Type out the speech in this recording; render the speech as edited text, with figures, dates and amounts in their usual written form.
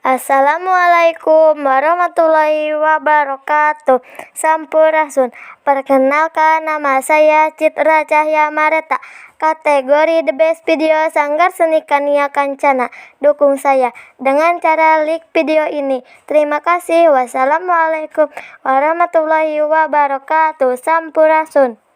Assalamualaikum warahmatullahi wabarakatuh. Sampurasun. Perkenalkan, nama saya Citra Cahya Mareta. Kategori The Best Video Sanggar Seni Kania Kancana. Dukung saya dengan cara like video ini. Terima kasih. Wassalamualaikum warahmatullahi wabarakatuh. Sampurasun.